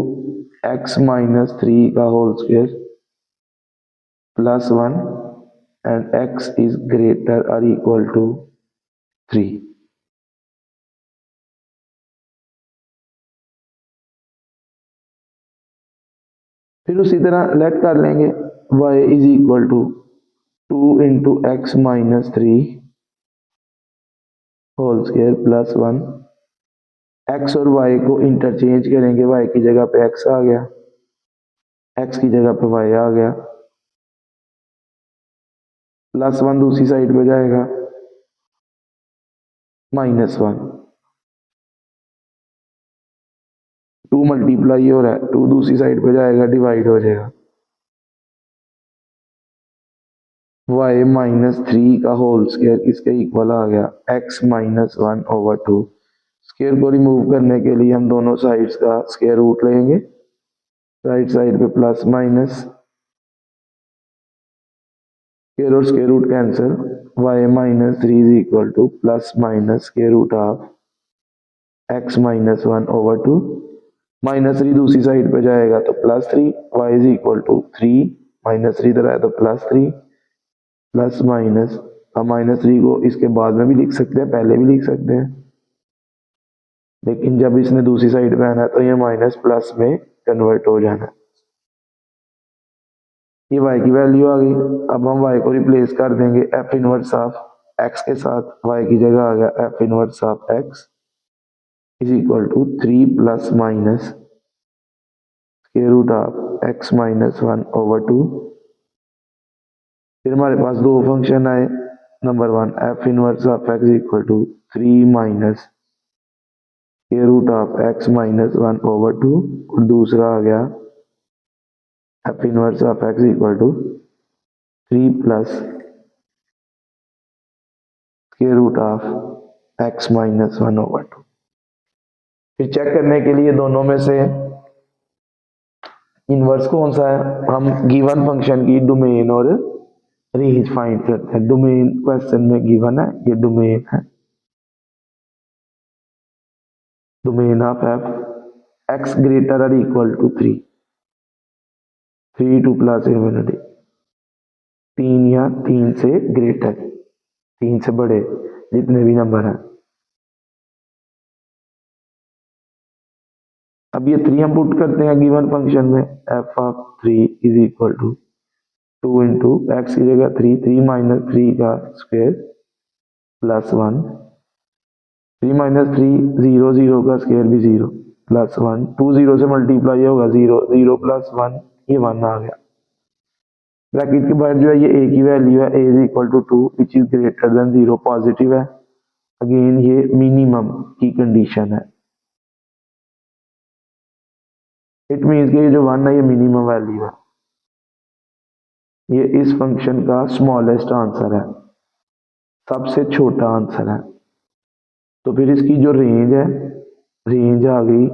[SPEAKER 1] x minus 3 का whole square plus 1 and x is greater और इक्वल टू 3। फिर उसी तरह लेट कर लेंगे y is equal to 2 into x minus 3 whole square plus 1। x और y को interchange करेंगे, y की जगह पे x आ गया, x की जगह पे y आ गया, प्लस 1 दूसरी साइड पे जाएगा, माइनस 1। 2 मल्टीप्लाई हो रहा है, 2 दूसरी साइड पे जाएगा, डिवाइड हो जाएगा, y माइनस 3 का होल स्क्वायर इसके इक्वल आ गया x माइनस 1 ओवर 2। स्क्वायर को रिमूव करने के लिए हम दोनों साइड्स का स्क्वायर रूट लेंगे, राइट साइड पे प्लस माइनस, स्क्वायर और square root cancel, y minus 3 is equal to plus minus square root of x minus 1 over 2। Minus 3 दूसरी साइड पे जाएगा तो plus 3, y is equal to 3 minus 3 इधर आया तो प्लस 3 प्लस माइनस। हम माइनस 3 को इसके बाद में भी लिख सकते हैं, पहले भी लिख सकते हैं, लेकिन जब इसने दूसरी साइड पे आना है तो ये माइनस प्लस में कन्वर्ट हो जाना है। ये y की वैल्यू आ गई। अब हम y को रिप्लेस कर देंगे f इनवर्स ऑफ x के साथ, y की जगह आ गया f inverse of x is equal to 3 plus minus square root of x minus 1 over 2। फिर हमारे पास दो फंक्शन आए, number 1 f inverse of x equal to 3 minus square root of x minus 1 over 2, और दूसरा आ गया f inverse of x equal to 3 plus square root of x minus 1 over 2। फिर चेक करने के लिए दोनों में से इनवर्स कौन सा है, हम गिवन फंक्शन की डोमेन और रेंज फाइंड करते हैं। डोमेन क्वेश्चन में गिवन है, ये डोमेन है, domain of f x greater और equal to 3 to plus infinity, 3 या 3 से ग्रेटर, 3 से बड़े जितने भी नंबर हैं। अब ये 3 हम पुट करते हैं गिवन फंक्शन में, f of 3 is equal to 2 into x की जगह 3, 3 माइनस 3 का स्क्वायर प्लस 1, 3 माइनस 3 0, 0 का स्क्वायर भी 0 प्लस 1, 2 0 से मल्टीप्लाई होगा 0, 0 प्लस 1, ये 1 आ गया। ब्रैकेट के बाहर जो है ये a की वैल्यू है, a is equal to 2 which is greater than 0, positive है। अगेन ये मिनिमम की कंडीशन है, इट मीन्स कि ये जो 1 है ये मिनिमम वैल्यू है, ये इस फंक्शन का स्मॉलेस्ट आंसर है, सबसे छोटा आंसर है। तो फिर इसकी जो रेंज है, रेंज आ गई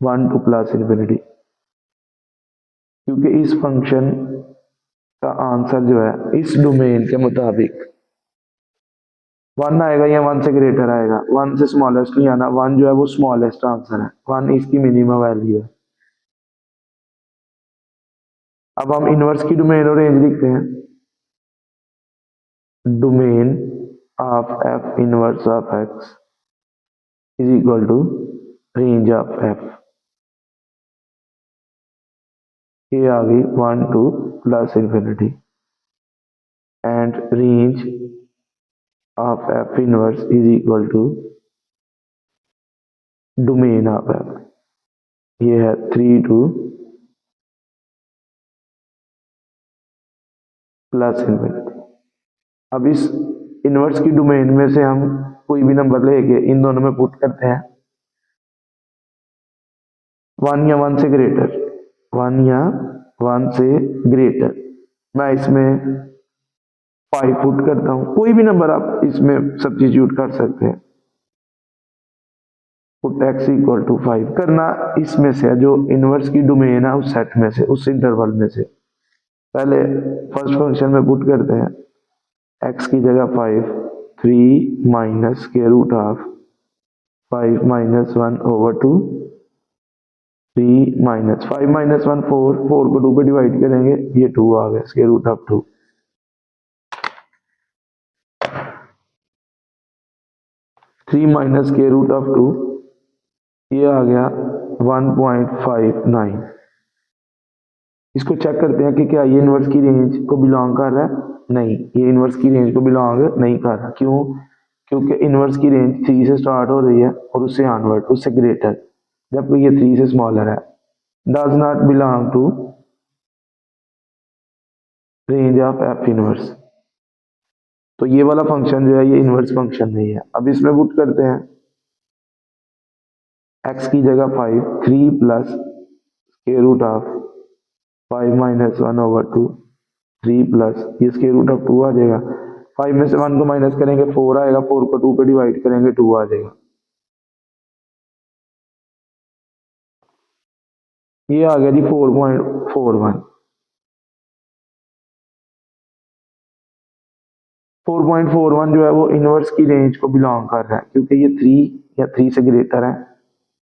[SPEAKER 1] 1 टू प्लस इन्फिनिटी, क्योंकि इस फंक्शन का आंसर जो है इस डोमेन के मुताबिक 1 आएगा या 1 से ग्रेटर आएगा, 1 से स्मॉलेस्ट नहीं आना, 1 जो है वो स्मॉलेस्ट आंसर है, 1 इसकी मिनिमम वैल्यू है। अब हम इनवर्स की डोमेन और रेंज लिखते हैं, domain of F inverse of x is equal to range of f, ये आ गई 1 to plus infinity, and range of F inverse is equal to domain of f, ये है 3 टू प्लस इन्फिनिटी। अब इस इनवर्स की डोमेन में से हम कोई भी नंबर लेके इन दोनों में पुट करते हैं, 1 या 1 से ग्रेटर, 1 या 1 से ग्रेटर, मैं इसमें 5 पुट करता हूं, कोई भी नंबर आप इसमें सब्स्टिट्यूट कर सकते हैं, पुट x इक्वल टू 5 करना, इसमें से जो इनवर्स की डोमेन है उस सेट में से, उस इंटरवल में से। पहले फर्स्ट फंक्शन में पुट करते हैं, एक्स की जगह 5, 3 minus square root of 5 minus 1 over 2, 3 minus 5 minus 1 4, 4 को 2 पे डिवाइड करेंगे, ये 2 आ गया square root of 2। 3 minus square root of 2, ये आ गया 1.59। इसको चेक करते हैं कि क्या ये इनवर्स की रेंज को बिलोंग कर रहा है। नहीं, ये इनवर्स की रेंज को बिलोंग नहीं कर रहा। क्यों? क्योंकि इनवर्स की रेंज 3 से स्टार्ट हो रही है और उससे ऑनवर्ड, उससे ग्रेटर, जबकि ये 3 से स्मॉलर है। Does not belong to range of F inverse. तो ये वाला फंक्शन जो है ये इनवर्स फंक्शन नहीं है। अब इसमें पुट करते हैं, एक्स की जगह 5, 3 plus square root of 5 minus 1 over 2, 3 plus ये स्क्वायर रूट ऑफ 2 आ जाएगा। 5 में से 1 को माइनस करेंगे 4 आएगा, 4 को 2 पे डिवाइड करेंगे 2 आ जाएगा। ये आ गया जी 4.41। 4.41 जो है वो इनवर्स की रेंज को बिलोंग कर रहा है, क्योंकि ये 3 या 3 से ग्रेटर है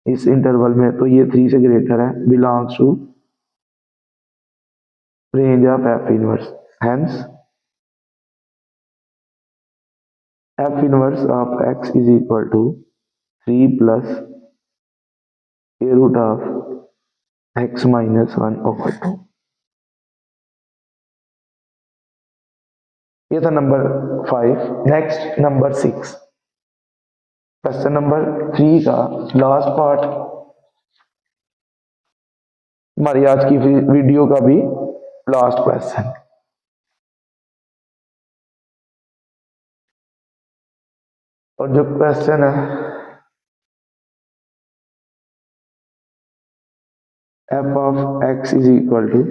[SPEAKER 1] इस इंटरवल में, तो ये 3 से ग्रेटर है, belongs to range of F inverse. Hence F inverse of x is equal to 3 plus square root of x minus 1 over 2। ये था number 5। Next number 6, question number 3 का लास्ट पार्ट हमारी आज की वीडियो का भी लास्ट क्वेश्चन। और जो क्वेश्चन है F of x is equal to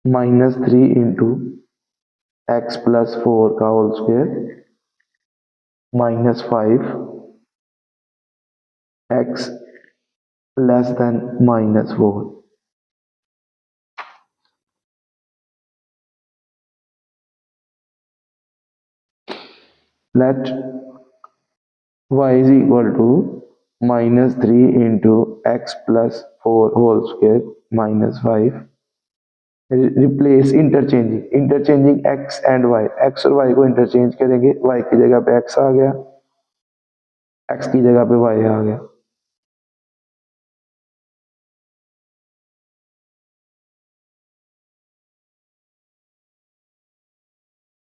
[SPEAKER 1] -3 into x plus 4 का whole square -5 x less than -4। Let y is equal to -3 into x plus 4 whole square -5। Replace interchanging x and y, x और y को interchange करेंगे, y की जगह पे x आ गया, x की जगह पे y आ गया।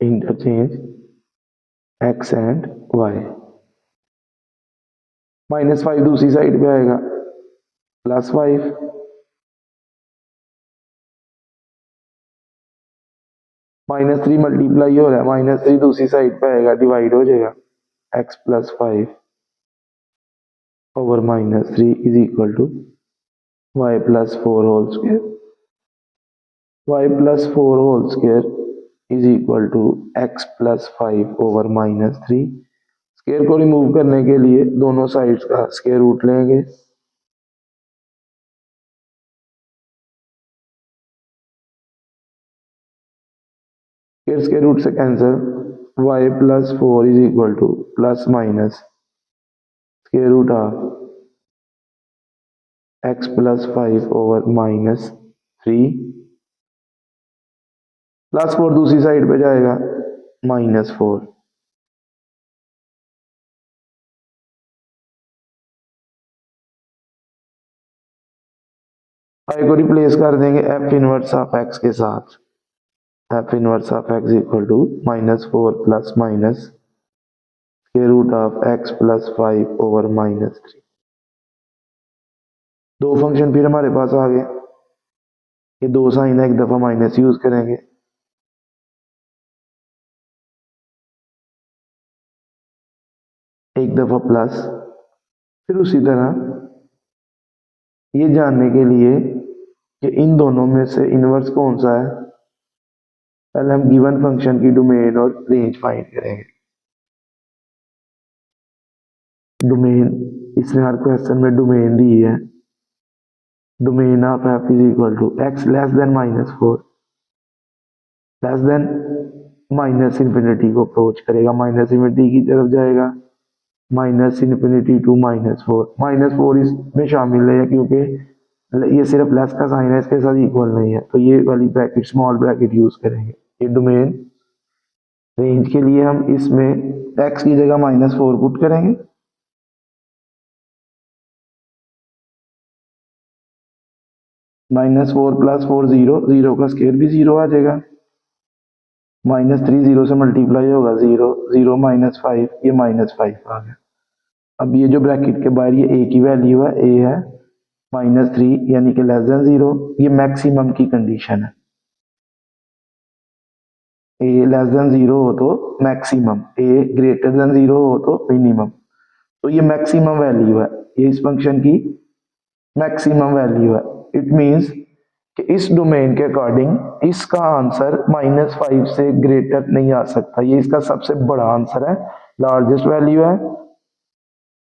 [SPEAKER 1] Interchange x and y। -5 दूसरी साइड पे आएगा, +5 -3 मल्टीप्लाई हो रहा है, -3 दूसरी साइड पे आएगा, डिवाइड हो जाएगा, x plus 5 over -3 is equal to y plus 4 whole square. y plus 4 whole square is equal to x plus 5 over -3। Square को रिमूव करने के लिए दोनों साइड्स का स्क्वायर रूट लेंगे। फिर स्क्वायर रूट से cancel, y plus 4 is equal to plus minus square root of x plus 5 over -3, +4 दूसरी साइड पे जाएगा, -4। y को रिप्लेस कर देंगे f इनवर्स ऑफ x के साथ। f inverse of x equal to -4 plus minus square root of x plus 5 over -3। दो function फिर हमारे पास आ गए, ये दो साइन है, एक दफा माइनस यूज करेंगे, एक दफा प्लस। फिर उसी तरह ये जानने के लिए कि इन दोनों में से इनवर्स कौन सा है, पहले हम गिवन फंक्शन की डोमेन और रेंज फाइंड करेंगे। डोमेन, इसने हर क्वेश्चन में डोमेन दी है। Domain of f is equal to x less than -4, less than minus infinity को अप्रोच करेगा, माइनस इन्फिनिटी की तरफ जाएगा, माइनस इन्फिनिटी टू -4 इसमें शामिल है क्योंकि ये सिर्फ प्लस का साइन है, इसके साथ इक्वल नहीं है, तो ये वाली ब्रैकेट स्मॉल ब्रैकेट यूज करेंगे। ये डोमेन रेंज के लिए हम इसमें x की जगह -4 पुट करेंगे, -4 + 4 0 का स्केयर भी 0 आ जाएगा, -3 0 से मल्टीप्लाई होगा 0 0 -5, ये -5 आ गया। अब ये जो ब्रैकेट के बाहर ये a की वैल्यू है, a है -3 यानी कि <0, ये मैक्सिमम की कंडीशन है। a <0 हो तो मैक्सिमम, a <0 हो तो मिनिमम, तो ये मैक्सिमम वैल्यू है, ये इस फंक्शन की मैक्सिमम वैल्यू है। इट मींस कि इस डोमेन के अकॉर्डिंग इसका आंसर -5 से ग्रेटर नहीं आ सकता, ये इसका सबसे बड़ा आंसर है, लार्जेस्ट वैल्यू है,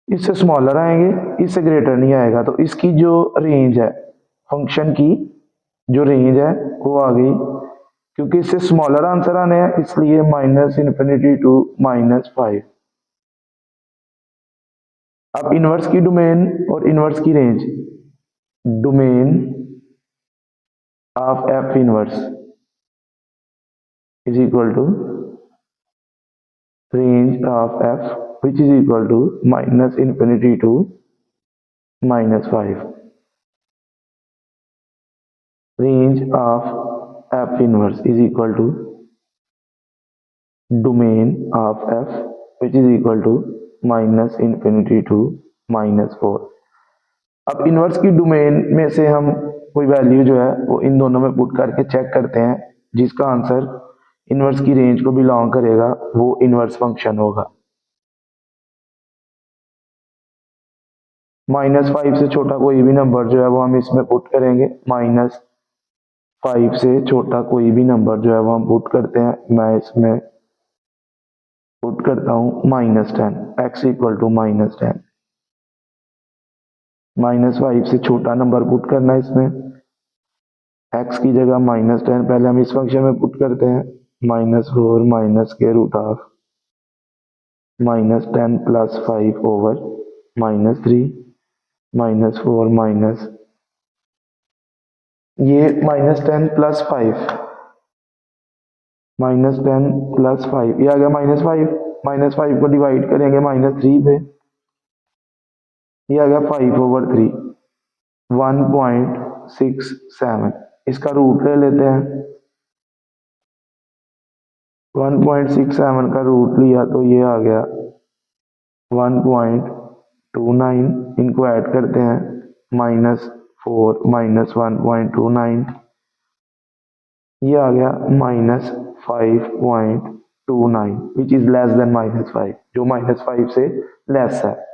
[SPEAKER 1] इससे स्मॉलर आएंगे, इससे ग्रेटर नहीं आएगा, तो इसकी जो रेंज है, फंक्शन की जो रेंज है वो आ गई, क्योंकि इससे स्मॉलर आंसर आने हैं इसलिए -इन्फिनिटी टू -5। अब इनवर्स की डोमेन और इनवर्स की range, domain of F inverse is equal to range of f which is equal to -infinity to -5. Range of f inverse is equal to domain of f which is equal to -infinity to -4. अब inverse की domain में से हम कोई value जो है वो इन दोनों में पुट करके चेक करते हैं, जिसका आंसर इनवर्स की रेंज को बिलोंग करेगा वो इनवर्स फंक्शन होगा। -5 से छोटा कोई भी नंबर जो है वो हम इसमें पुट करेंगे, -5 से छोटा कोई भी नंबर जो है वो हम पुट करते हैं, मैं इसमें पुट करता हूँ -10, x इक्वल टू -10। -5 से छोटा नंबर पुट करना है इसमें, x की जगह -10 पहले हम इस फंक्शन में पुट करते हैं, -4 माइनस के रूट ऑफ -10 + 5 ओवर -3 -4 माइनस ये -10 + 5 -10 + 5 ये आ गया -5 को डिवाइड करेंगे -3 पे, ये आ गया 5 ओवर 3 1.67, इसका रूट ले लेते हैं, 1.67 का रूट लिया तो ये आ गया 1.29, इनको ऐड करते हैं -4 माइनस 1.29, ये आ गया -5.29 विच इज लेस देन -5, जो -5 से लेस है।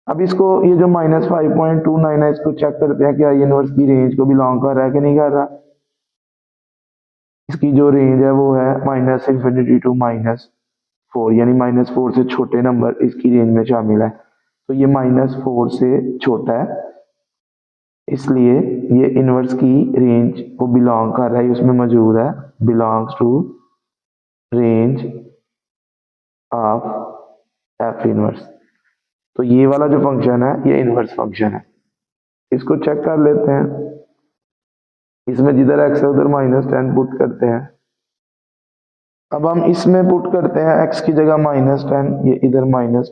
[SPEAKER 1] अब इसको ये जो -5.29 है इसको चेक करते हैं क्या ये इनवर्स की रेंज को बिलोंग कर रहा है कि नहीं कर रहा। इसकी जो रेंज है वो है -इन्फिनिटी टू -4 यानी -4 से छोटे नंबर इसकी रेंज में शामिल है, तो ये -4 से छोटा है, इसलिए ये इनवर्स की रेंज को बिलोंग कर रहा है, उसमें मौजूद है, belongs to range of F inverse. तो ये वाला जो फंक्शन है ये इनवर्स फंक्शन है, इसको चेक कर लेते हैं, इसमें जिधर x है उधर -10 पुट करते हैं। अब हम इसमें पुट करते हैं x की जगह -10, ये इधर -10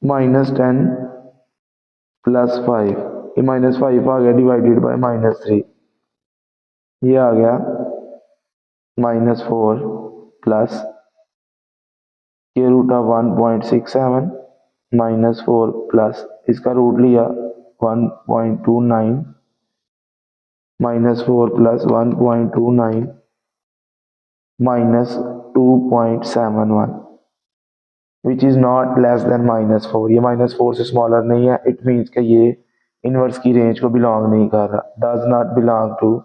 [SPEAKER 1] -10 + 5, ये -5 आ गया डिवाइडेड बाय -3, ये आ गया -4 प्लस के रूट ऑफ 1.67 -4 प्लस इसका रूट लिया 1.29 -4 plus 1.29 -2.71 which is not less than -4, ये -4 से स्मॉलर नहीं है, इट मीन्स कि ये इनवर्स की रेंज को बिलोंग नहीं कर रहा, does not belong to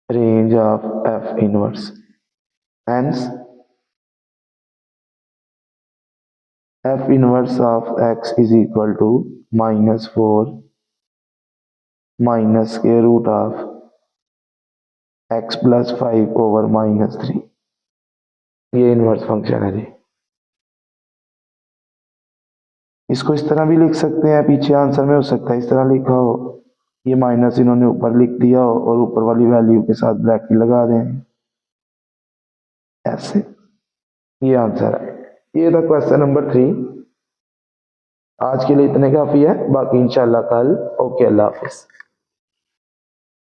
[SPEAKER 1] range range of F inverse. Hence, F inverse of x is equal to minus 4 minus square root of x plus 5 over minus 3. ये inverse function है जी। इसको इस तरह भी लिख सकते हैं, पीछे आंसर में हो सकता है इस तरह लिखा हो, ये माइनस इन्होंने ऊपर लिख दिया हो और ऊपर वाली वैल्यू के साथ ब्रैकेट लगा दें, ऐसे। ये आंसर है। ये था क्वेश्चन नंबर 3। आज के लिए इतने काफी है, बाकी इंशाल्लाह कल। ओके, अल्लाह हाफिज।